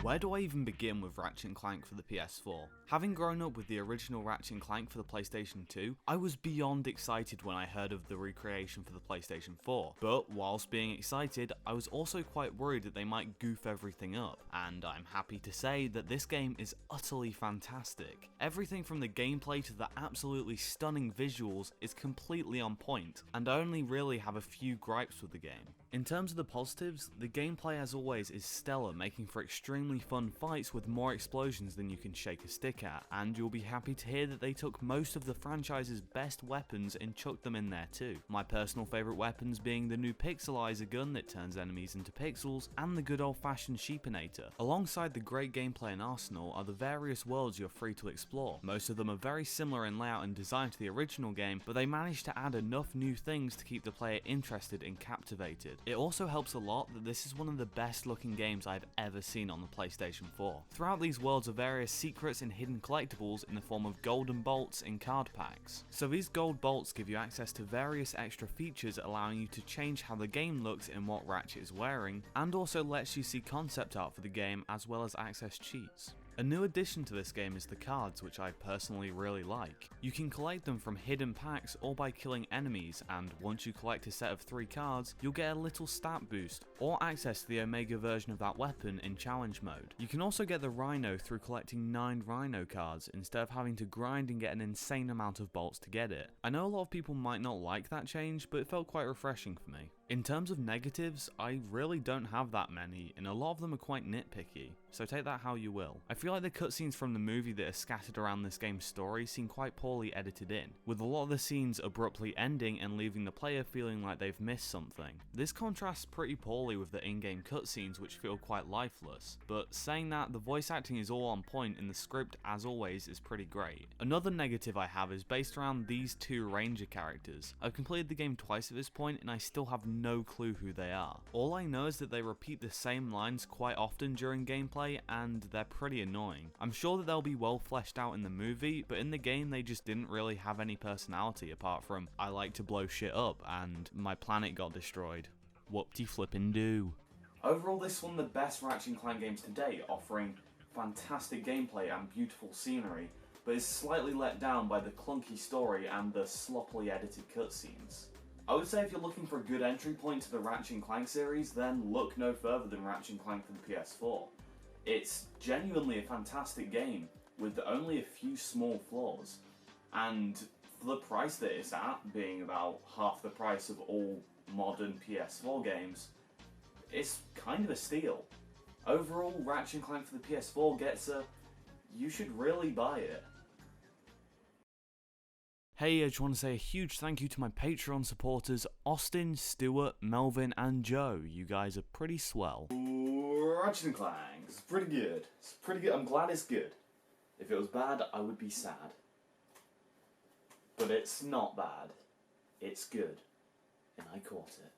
Where do I even begin with Ratchet and Clank for the PS4? Having grown up with the original Ratchet and Clank for the PlayStation 2, I was beyond excited when I heard of the recreation for the PlayStation 4, but whilst being excited, I was also quite worried that they might goof everything up, and I'm happy to say that this game is utterly fantastic. Everything from the gameplay to the absolutely stunning visuals is completely on point, and I only really have a few gripes with the game. In terms of the positives, the gameplay as always is stellar, making for extremely fun fights with more explosions than you can shake a stick at, and you'll be happy to hear that they took most of the franchise's best weapons and chucked them in there too. My personal favourite weapons being the new pixelizer gun that turns enemies into pixels, and the good old fashioned sheepinator. Alongside the great gameplay and arsenal are the various worlds you're free to explore. Most of them are very similar in layout and design to the original game, but they managed to add enough new things to keep the player interested and captivated. It also helps a lot that this is one of the best looking games I've ever seen on the PlayStation 4. Throughout these worlds are various secrets and hidden collectibles in the form of golden bolts in card packs. So these gold bolts give you access to various extra features, allowing you to change how the game looks and what Ratchet is wearing, and also lets you see concept art for the game as well as access cheats. A new addition to this game is the cards, which I personally really like. You can collect them from hidden packs or by killing enemies, and once you collect a set of 3 cards, you'll get a little stat boost, or access to the Omega version of that weapon in challenge mode. You can also get the Rhino through collecting 9 Rhino cards, instead of having to grind and get an insane amount of bolts to get it. I know a lot of people might not like that change, but it felt quite refreshing for me. In terms of negatives, I really don't have that many, and a lot of them are quite nitpicky, so take that how you will. I feel like the cutscenes from the movie that are scattered around this game's story seem quite poorly edited in, with a lot of the scenes abruptly ending and leaving the player feeling like they've missed something. This contrasts pretty poorly with the in-game cutscenes, which feel quite lifeless, but saying that, the voice acting is all on point and the script, as always, is pretty great. Another negative I have is based around these 2 ranger characters. I've completed the game twice at this point and I still have no clue who they are. All I know is that they repeat the same lines quite often during gameplay, and they're pretty annoying. I'm sure that they'll be well fleshed out in the movie, but in the game they just didn't really have any personality apart from "I like to blow shit up" and "my planet got destroyed." Whoop-de-flippin'-do. Overall, this is one of the best Ratchet and Clank games to date, offering fantastic gameplay and beautiful scenery, but is slightly let down by the clunky story and the sloppily edited cutscenes. I would say if you're looking for a good entry point to the Ratchet and Clank series, then look no further than Ratchet and Clank for the PS4. It's genuinely a fantastic game, with only a few small flaws, and for the price that it's at, being about half the price of all modern PS4 games, it's kind of a steal. Overall, Ratchet and Clank for the PS4 gets a "you should really buy it." Hey, I just want to say a huge thank you to my Patreon supporters, Austin, Stuart, Melvin, and Joe. You guys are pretty swell. Ratchet and Clank is pretty good. It's pretty good. I'm glad it's good. If it was bad, I would be sad. But it's not bad. It's good. And I caught it.